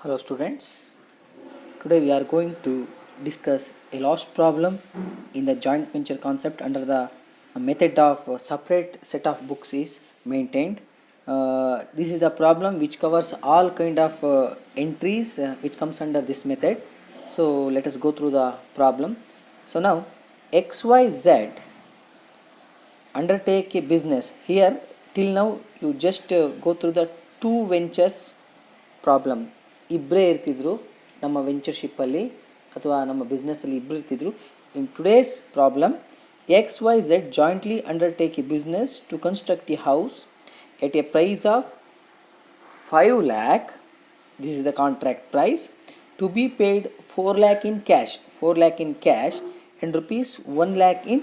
Hello students, today we are going to discuss a lost problem in the joint venture concept under the method of separate set of books is maintained. This is the problem which covers all kind of entries which comes under this method. So let us go through the problem. So now XYZ undertake a business. Here till now you just go through the two ventures problem. ಇಬ್ಬರೇ ಇರ್ತಿದ್ರು ನಮ್ಮ ವೆಂಚರ್ಶಿಪ್ಪಲ್ಲಿ ಅಥವಾ ನಮ್ಮ ಬಿಸ್ನೆಸ್ಸಲ್ಲಿ ಇಬ್ಬರು ಇರ್ತಿದ್ರು. In today's problem, XYZ jointly undertake a business to construct a house at a price of 5 lakh. This is the contract price to be paid 4 lakh in cash, 4 lakh in cash and rupees 1 lakh in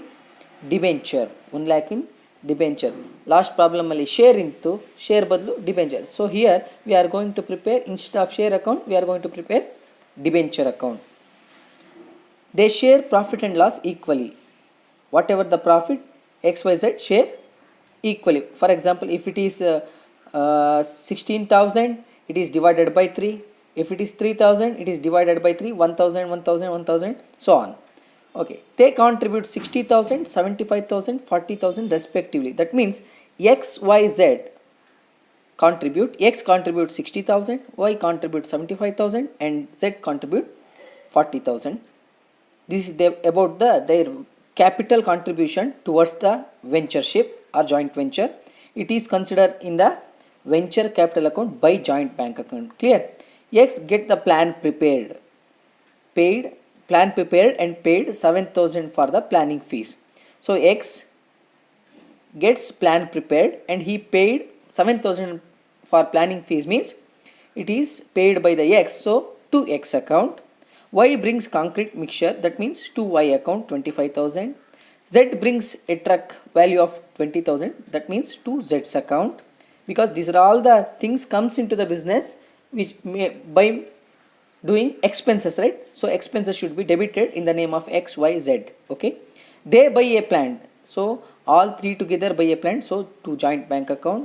debenture, 1 lakh in debenture. Last problem ಅಲ್ಲಿ share into share ಬದಲು debenture. So here we are going to prepare, instead of share account we are going to prepare debenture account. They share profit and loss equally. Whatever the profit, XYZ share equally. For example, if it is 16,000, it is divided by 3. If it is 3,000, it is divided by 3, 1,000, 1,000, 1,000, so on. Okay, they contribute 60,000, 75,000, 40,000 respectively. That means XYZ contribute, X contribute 60,000, Y contribute 75,000 and Z contribute 40,000. This is about their capital contribution towards the ventureship or joint venture. It is considered in the venture capital account by joint bank account. Clear? X get the plan prepared and paid 7,000 for the planning fees. So X gets plan prepared and he paid 7,000 for planning fees, means it is paid by the X, so to X account. Y brings concrete mixture, that means to Y account 25,000. Z brings a truck value of 20,000, that means to Z's account, because these are all the things comes into the business which may by doing expenses, right? So expenses should be debited in the name of X, Y, Z. Okay, they buy a plant, so all three together buy a plant, so to joint bank account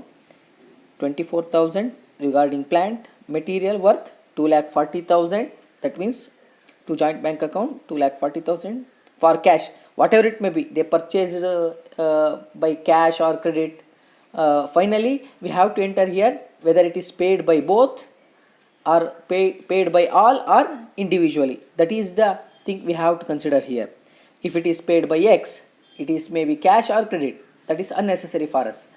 24,000 regarding plant. Material worth 2,40,000, that means to joint bank account 2,40,000. For cash, whatever it may be, they purchased by cash or credit. Finally we have to enter here whether it is paid by both or paid by all or individually. That is the thing we have to consider here. If it is paid by X, it is maybe cash or credit, that is unnecessary for us.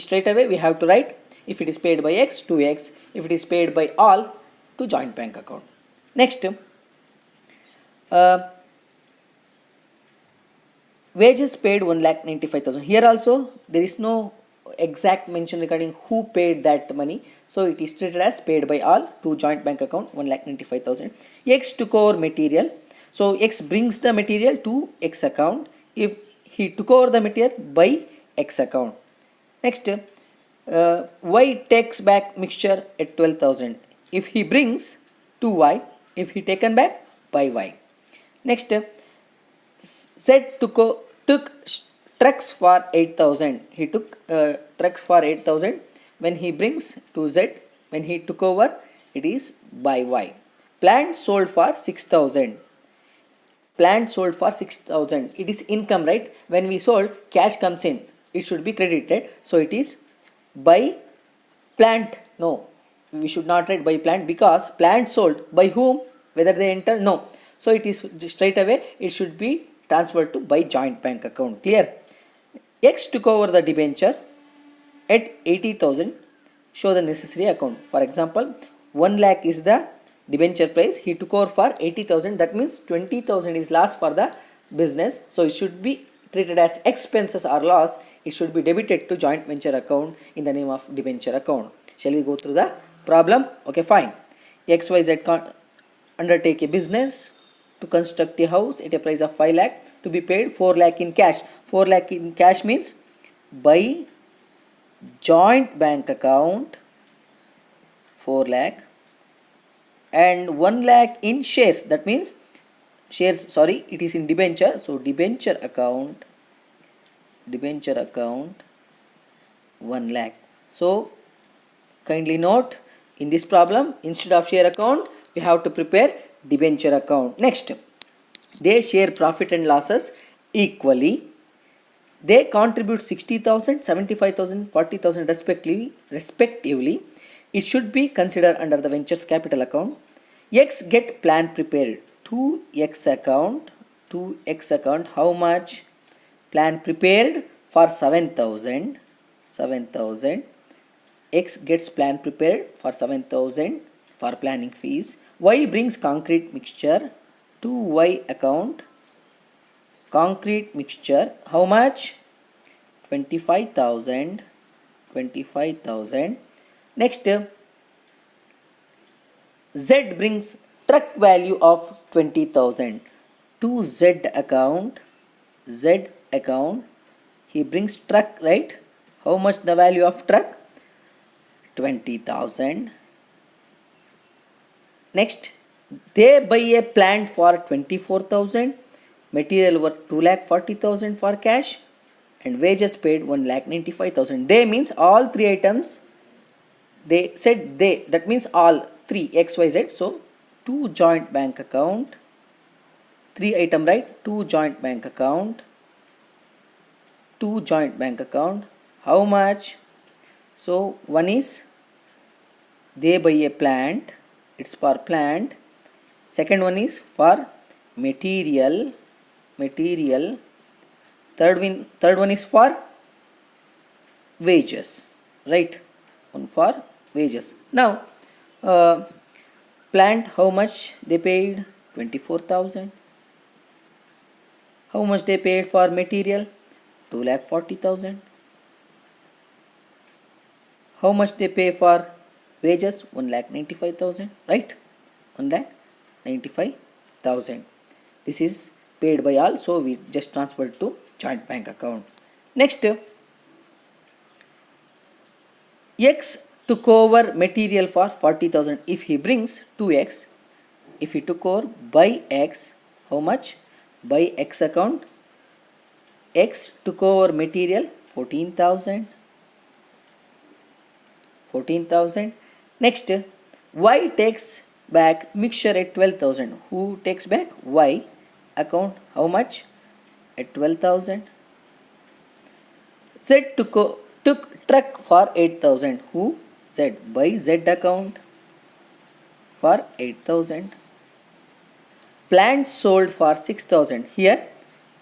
Straight away we have to write, if it is paid by X to X, if it is paid by all to joint bank account. Next, wages paid 1,95,000. Here also there is no exact mention regarding who paid that money, so it is treated as paid by all to joint bank account 1,95,000. X took over material, so X brings the material to X account if he took over the material by X account. Next, Y takes back mixture at 12,000 if he brings to Y, if he taken back by Y. Next, Z took trucks for 8,000. He took trucks for 8,000 when he brings to Z. When he took over, it is by Y. Plant sold for 6,000. Plant sold for 6,000. It is income, right? When we sold, cash comes in. It should be credited. So it is by plant. No, we should not write by plant, because plant sold by whom? Whether they enter? No. So it is straight away, it should be transferred to by joint bank account. Clear? X took over the debenture at 80,000. Show the necessary account. For example, 1 lakh is the debenture price. He took over for 80,000. That means 20,000 is loss for the business. So it should be treated as expenses or loss. It should be debited to joint venture account in the name of debenture account. Shall we go through the problem? Okay, fine. XYZ undertake a business to construct a house at a price of 5 lakh to be paid 4 lakh in cash. 4 lakh in cash means by joint bank account 4 lakh and 1 lakh in shares. That means shares, sorry, it is in debenture, so debenture account 1 lakh. So kindly note, In this problem, instead of share account, we have to prepare debenture account. Next, they share profit and losses equally. They contribute 60,000, 75,000, 40,000 respectively. It should be considered under the ventures capital account. X get plan prepared. 2x account. How much? Plan prepared for 7,000. X gets plan prepared for 7,000 for planning fees. Y brings concrete mixture to Y account. Concrete mixture, how much? 25,000. Next, Z brings truck value of 20,000 to Z account. He brings truck, right? How much the value of truck? 20,000. Next, they buy a plant for 24,000. Material worth 2,40,000 for cash, and wages paid 1,95,000. They means all three items. They said they, that means all three XYZ. So two joint bank account. Three item, right? Two joint bank account. How much? So one is they buy a plant. It's for plant. Second one is for material. Third one is for wages, right? One for wages. Now, plant, how much they paid? 24,000. How much they paid for material? 2,40,000. How much they pay for wages? 1,95,000, right? 1,95,000. This is paid by all, so we just transferred to joint bank account. Next, X took over material for 40,000. If he brings 2x, if he took over by X, how much? By X account, X took over material 14,000. Next, Y takes back mixture at 12,000. Who takes back? Y account, how much? At 12,000. Z took truck for 8,000. Who? Z. By Z account for 8,000. Plant sold for 6,000. Here,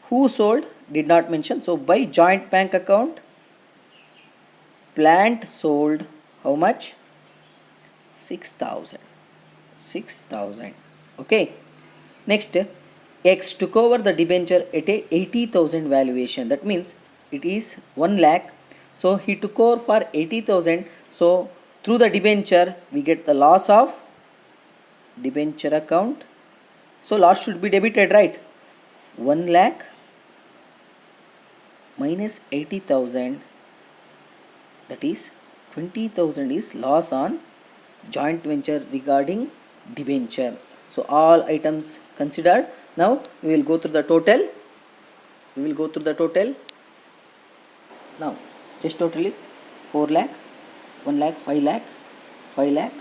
who sold? Did not mention. So by joint bank account, plant sold how much? 6,000. Okay. Next, X took over the debenture at a 80,000 valuation. That means it is 1 lakh. So he took over for 80,000. So through the debenture, we get the loss of debenture account. So loss should be debited, right? 1 lakh minus 80,000. That is 20,000 is loss on joint venture regarding debenture. So all items considered. Now we will go through the total. Now just totally 4 lakh, 1 lakh, 5 lakh, 5 lakh,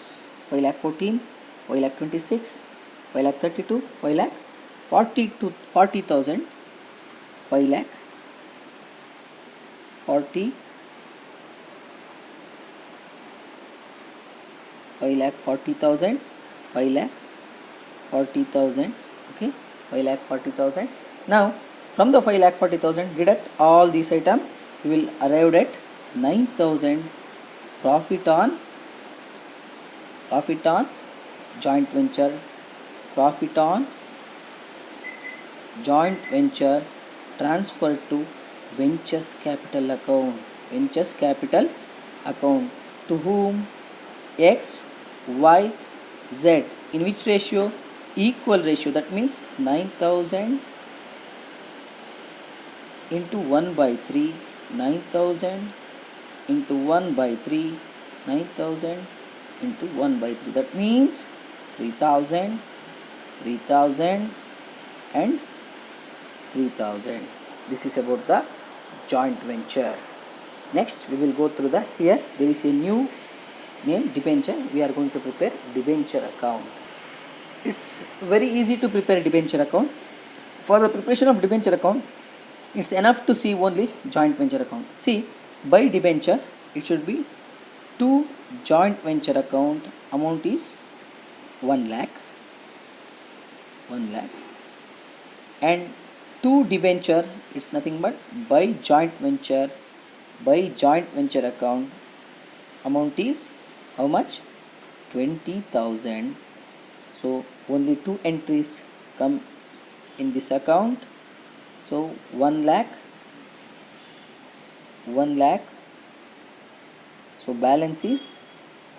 5 lakh 14, 5 lakh 26, 5 lakh 32, 5 lakh 40,000, 5 lakh 40, 5 lakh 40,000, 5 lakh 40,000. Okay, 5 lakh 40,000. Now from the 5 lakh 40,000 deduct all these items, we will arrive at 9,000 profit on joint venture. Profit on joint venture transferred to ventures capital account. To whom? X, Y, Z. In which ratio? Equal ratio. That means 9,000 into 1 by 3, 9,000 into 1 by 3, 9,000 into 1 by 3. That means 3,000 and 3,000. This is about the joint venture. Next we will go through the, here there is a new named debenture. We are going to prepare debenture account. It's very easy to prepare debenture account. For the preparation of debenture account, it's enough to see only joint venture account. See, by debenture, it should be 2 joint venture account. Amount is 1 lakh, 1 lakh, and 2 debenture, it's nothing but by joint venture account. Amount is how much? 20,000. So only 2 entries comes in this account. So 1 lakh, 1 lakh. So balance is,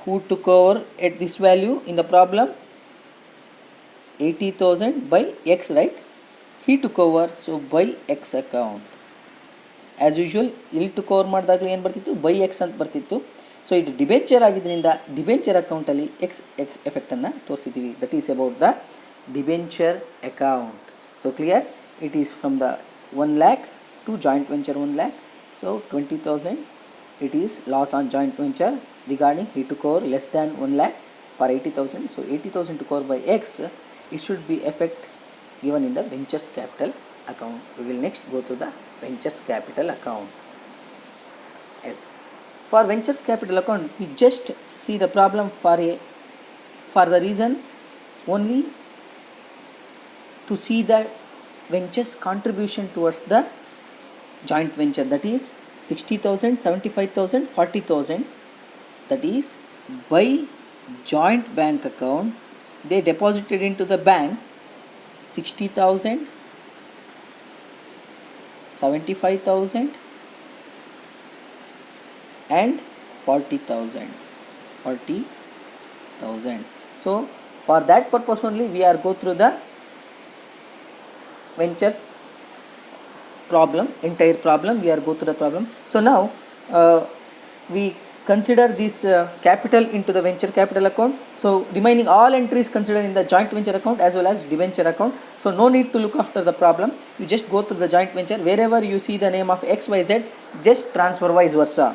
who took over at this value in the problem? 80,000 by X, right? He took over, so by X account. As usual, ಇಲ್ಲಿ took over ಮಾಡಿದಾಗಲೂ ಏನು ಬರ್ತಿತ್ತು? by X ಅಂತ ಬರ್ತಿತ್ತು. So ಇದು debenture ಆಗಿದ್ದರಿಂದ debenture ಅಕೌಂಟಲ್ಲಿ ಎಕ್ಸ್ ಎಫೆಕ್ಟನ್ನು ತೋರಿಸಿದ್ದೀವಿ. That is about the debenture account. So clear? It is from the 1 lakh to joint venture 1 lakh. So 20,000, it is loss on joint venture regarding he took over less than 1 lakh for 80,000. So 80,000 took over by X, it should be effect given in the ventures capital account. We will next go to the ventures capital account. Yes. For ventures capital account, we just see the problem for the reason only to see the ventures contribution towards the joint venture, that is 60,000, 75,000, 40,000. That is by joint bank account, they deposited into the bank 60,000, 75,000 and 40,000. So for that purpose only we are go through the ventures problem, entire problem. We are go through the problem. So now we consider this capital into the venture capital account. So remaining all entries considered in the joint venture account as well as debenture account. So no need to look after the problem. You just go through the joint venture. Wherever you see the name of XYZ, just transfer vice versa.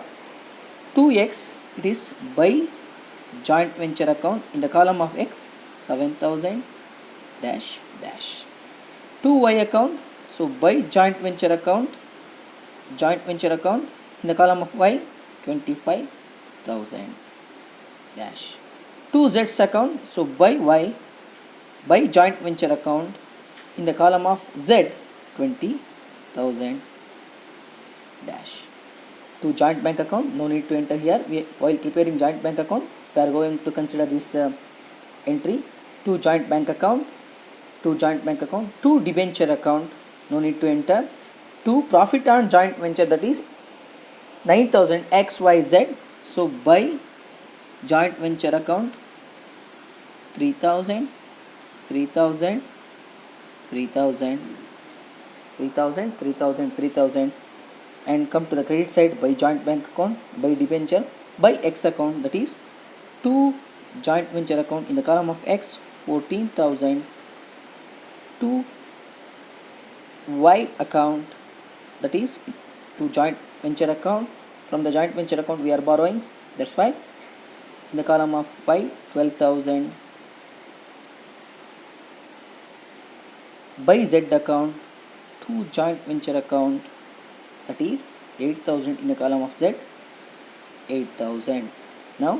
2X, it is by joint venture account. In the column of X, 7,000 dash dash. 2Y account, so by joint venture account in the column of Y, 25,000 dash. 2Z's account, so by Y, by joint venture account in the column of Z, 20,000 dash. To joint bank account, no need to enter here. While preparing joint bank account, we are going to consider this entry. To joint bank account, to debenture account, no need to enter. To profit on joint venture, that is 9,000 XYZ. So by joint venture account, 3,000, 3,000, 3,000, 3,000, 3,000, 3,000, and come to the credit side by joint bank account, by debenture, by X account, that is to joint venture account in the column of X, 14,000. To Y account, that is to joint venture account. From the joint venture account we are borrowing, that's why in the column of Y, 12,000. By Z account, to joint venture account, that is 8,000 in the column of Z, 8,000. Now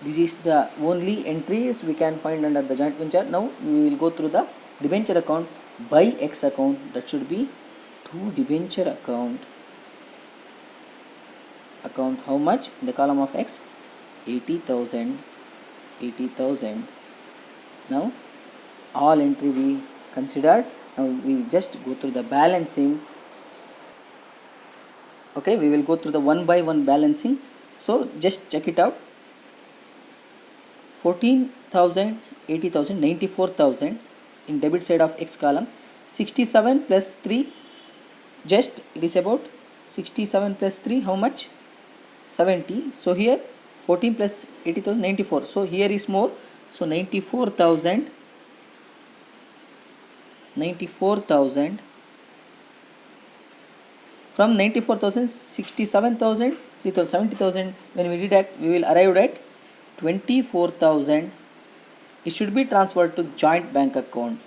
this is the only entries we can find under the joint venture. Now we will go through the debenture account by X account. That should be to debenture account how much in the column of X, 80,000. Now all entry we considered. Now we just go through the balancing. Okay, we will go through the one by one balancing. So just check it out. 14,000, 80,000, 94,000 in debit side of X column. 67 plus 3, just it is about 67 plus 3, how much? 70. So here 14 plus 80,000, 94. So here is more. So 94,000. From 94,000, 67,000, 3,000, 70,000. When we deduct, we will arrive at 24,000 it should be transferred to joint bank account.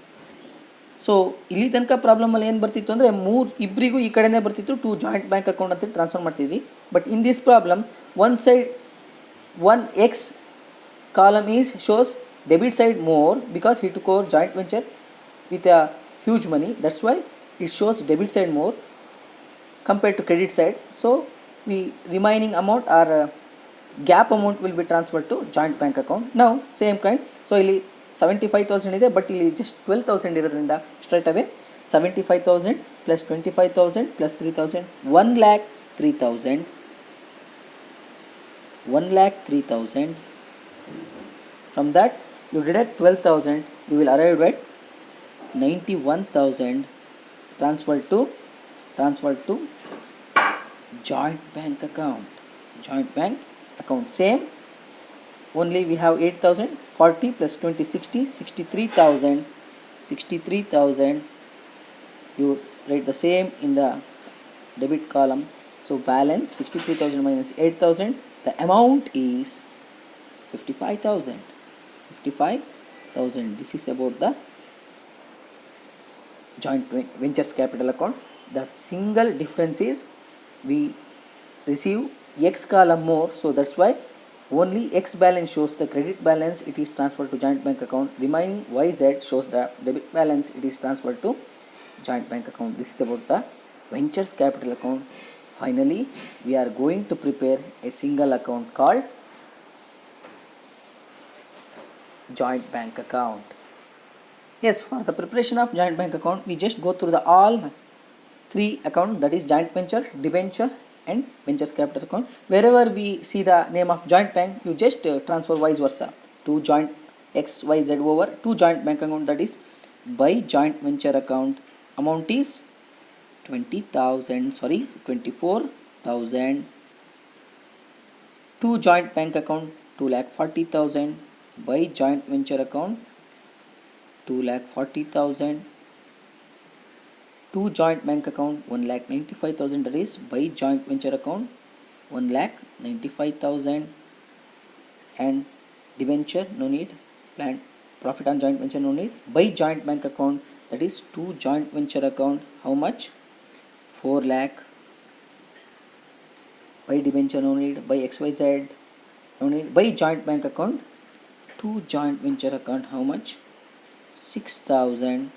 So ಇಲ್ಲಿ ತನಕ ಪ್ರಾಬ್ಲಮಲ್ಲಿ ಏನು ಬರ್ತಿತ್ತು ಅಂದರೆ ಇಬ್ಬರಿಗೂ ಈ ಕಡೆನೇ ಬರ್ತಿತ್ತು, to joint bank account ಅಂತ ಟ್ರಾನ್ಸ್ಫರ್ ಮಾಡ್ತಿದ್ವಿ. But in this problem one side one X column is shows debit side more because he took over joint venture with a huge money. That's why it shows debit side more compared to credit side. So the remaining amount or gap amount will be transferred to joint bank account. Now same kind, so ಇಲ್ಲಿ 75,000 ಇದೆ, but ಇಲ್ಲಿ just 12,000 ಇರೋದ್ರಿಂದ straight away 75,000 plus 25,000 plus 3,000 1,03,000 1,03,000. From that you deduct 12,000, you will arrive at 91,000 transferred to joint bank account. Same, only we have 8,000, 40 plus 20, 60, 63,000. You write the same in the debit column. So balance 63,000 minus 8,000, the amount is 55,000. This is about the joint ventures capital account. The single difference is we receive X column more, so that's why only X balance shows the credit balance, it is transferred to joint bank account. Remaining YZ shows the debit balance, it is transferred to joint bank account. This is about the ventures capital account. Finally, we are going to prepare a single account called joint bank account. Yes, for the preparation of joint bank account, we just go through the all three accounts, that is joint venture, debenture and ventures capital account. Wherever we see the name of joint bank, you just transfer vice versa to joint XYZ over to joint bank account, that is by joint venture account. Amount is 24,000. To joint bank account 2,40,000. By joint venture account 2,40,000. To joint bank account 1,95,000, that is by joint venture account 1,95,000. And debenture no need, plan profit on joint venture no need. By joint bank account, that is to joint venture account, how much? 4 lakh. By debenture no need, by XYZ no need. By joint bank account, to joint venture account, how much? 6,000.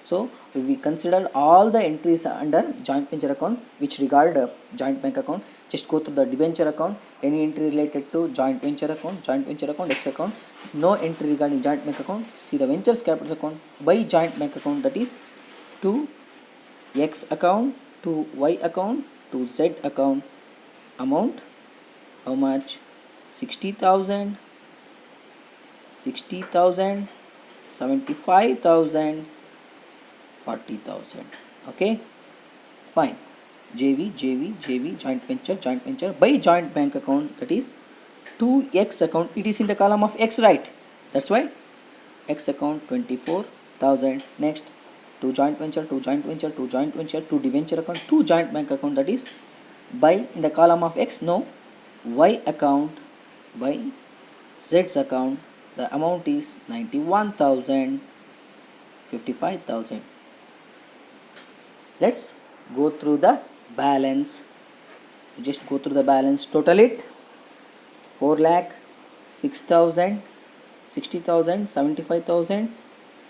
So we consider all the entries under joint venture account which regard joint bank account. Just go to the debenture account, any entry related to joint venture account, X account. No entry regarding joint bank account. See the ventures capital account by joint bank account, that is to X account, to Y account, to Z account. Amount how much? 60,000, 75,000, 40,000. Okay, fine. JV, joint venture by joint bank account, that is to X account. It is in the column of X, right? That's why X account 24,000. Next, to joint venture, to debenture account, to joint bank account, that is by in the column of X. No, Y account by Z's account. The amount is 91,000, 55,000. Let's go through the balance. Just go through the balance. Total it 4 lakh, 6,000, 60,000, 75,000,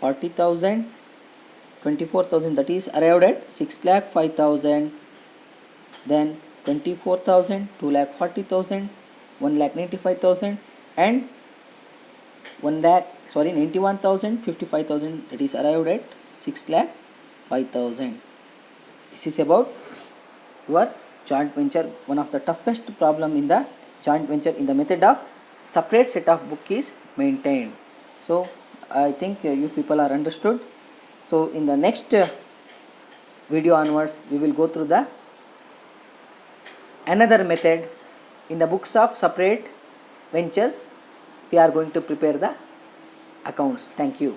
40,000, 24,000. That is arrived at 6,05,000. Then 24,000, 2,40,000, 1,95,000 and 91,000, 55,000. That is arrived at 6,05,000. This is about your joint venture. One of the toughest problem in the joint venture in the method of separate set of book is maintained. So I think you people are understood. So in the next video onwards, we will go through the another method in the books of separate ventures. We are going to prepare the accounts. Thank you.